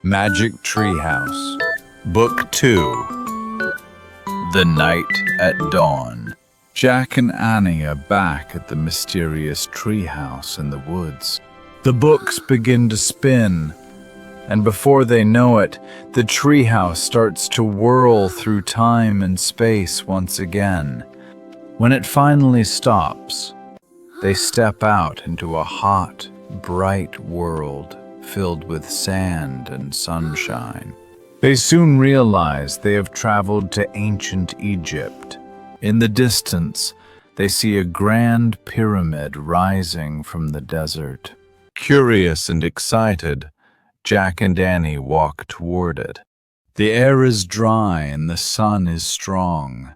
Magic Treehouse, Book 2. The Night at Dawn. Jack and Annie are back at the mysterious treehouse in the woods. The books begin to spin, and before they know it, the treehouse starts to whirl through time and space once again. When it finally stops, they step out into a hot, bright world filled with sand and sunshine. They soon realize they have traveled to ancient Egypt. In the distance, they see a grand pyramid rising from the desert. Curious and excited, Jack and Annie walk toward it. The air is dry and the sun is strong,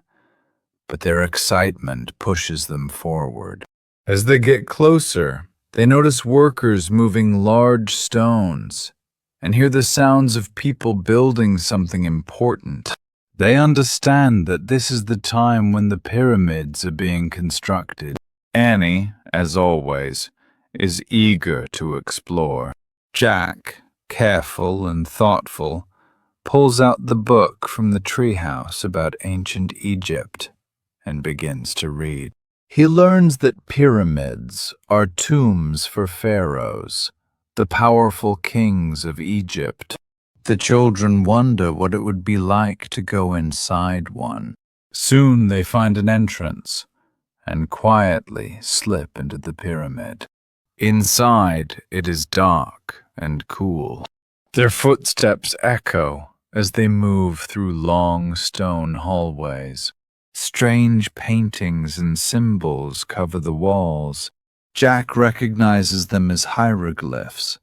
but their excitement pushes them forward. As they get closer, they notice workers moving large stones and hear the sounds of people building something important. They understand that this is the time when the pyramids are being constructed. Annie, as always, is eager to explore. Jack, careful and thoughtful, pulls out the book from the treehouse about ancient Egypt and begins to read. He learns that pyramids are tombs for pharaohs, the powerful kings of Egypt. The children wonder what it would be like to go inside one. Soon they find an entrance and quietly slip into the pyramid. Inside, it is dark and cool. Their footsteps echo as they move through long stone hallways. Strange paintings and symbols cover the walls. Jack recognizes them as hieroglyphs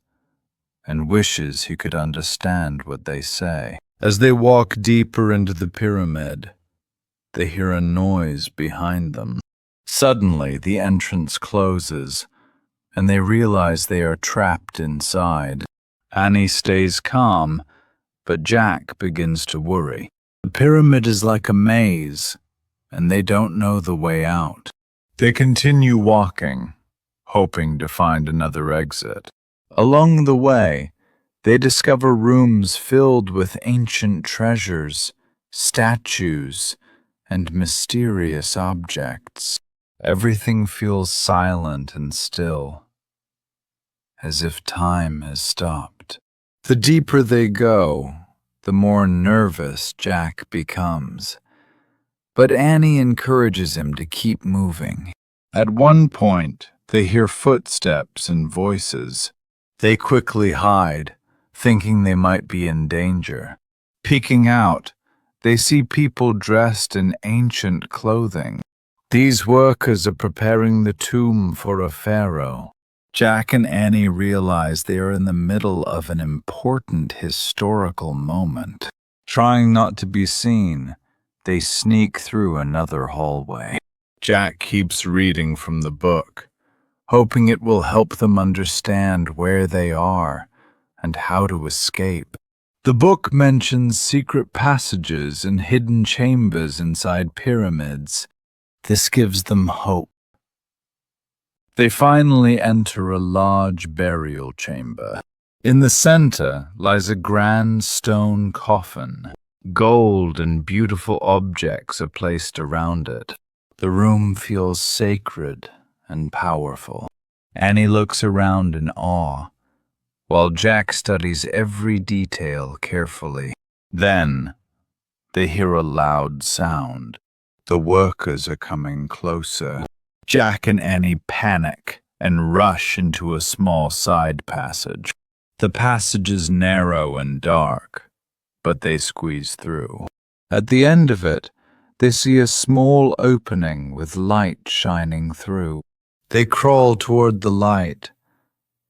and wishes he could understand what they say. As they walk deeper into the pyramid, they hear a noise behind them. Suddenly, the entrance closes, and they realize they are trapped inside. Annie stays calm, but Jack begins to worry. The pyramid is like a maze, and they don't know the way out. They continue walking, hoping to find another exit. Along the way, they discover rooms filled with ancient treasures, statues, and mysterious objects. Everything feels silent and still, as if time has stopped. The deeper they go, the more nervous Jack becomes. But Annie encourages him to keep moving. At one point, they hear footsteps and voices. They quickly hide, thinking they might be in danger. Peeking out, they see people dressed in ancient clothing. These workers are preparing the tomb for a pharaoh. Jack and Annie realize they are in the middle of an important historical moment. Trying not to be seen, they sneak through another hallway. Jack keeps reading from the book, hoping it will help them understand where they are and how to escape. The book mentions secret passages and hidden chambers inside pyramids. This gives them hope. They finally enter a large burial chamber. In the center lies a grand stone coffin. Gold and beautiful objects are placed around it. The room feels sacred and powerful. Annie looks around in awe, while Jack studies every detail carefully. Then, they hear a loud sound. The workers are coming closer. Jack and Annie panic and rush into a small side passage. The passage is narrow and dark, but they squeeze through. At the end of it, they see a small opening with light shining through. They crawl toward the light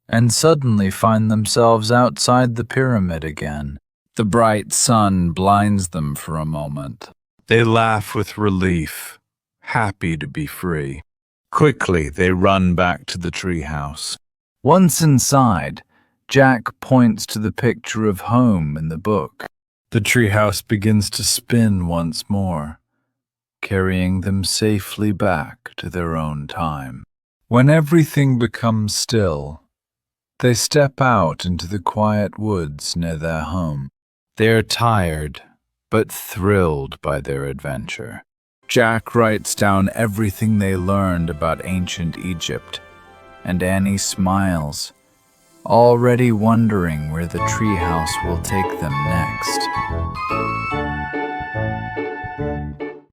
and suddenly find themselves outside the pyramid again. The bright sun blinds them for a moment. They laugh with relief, happy to be free. Quickly, they run back to the treehouse. Once inside, Jack points to the picture of home in the book. The treehouse begins to spin once more, carrying them safely back to their own time. When everything becomes still, They step out into the quiet woods near their home. They are tired, but thrilled by their adventure. Jack writes down everything they learned about ancient Egypt, and Annie smiles, already wondering where the treehouse will take them next.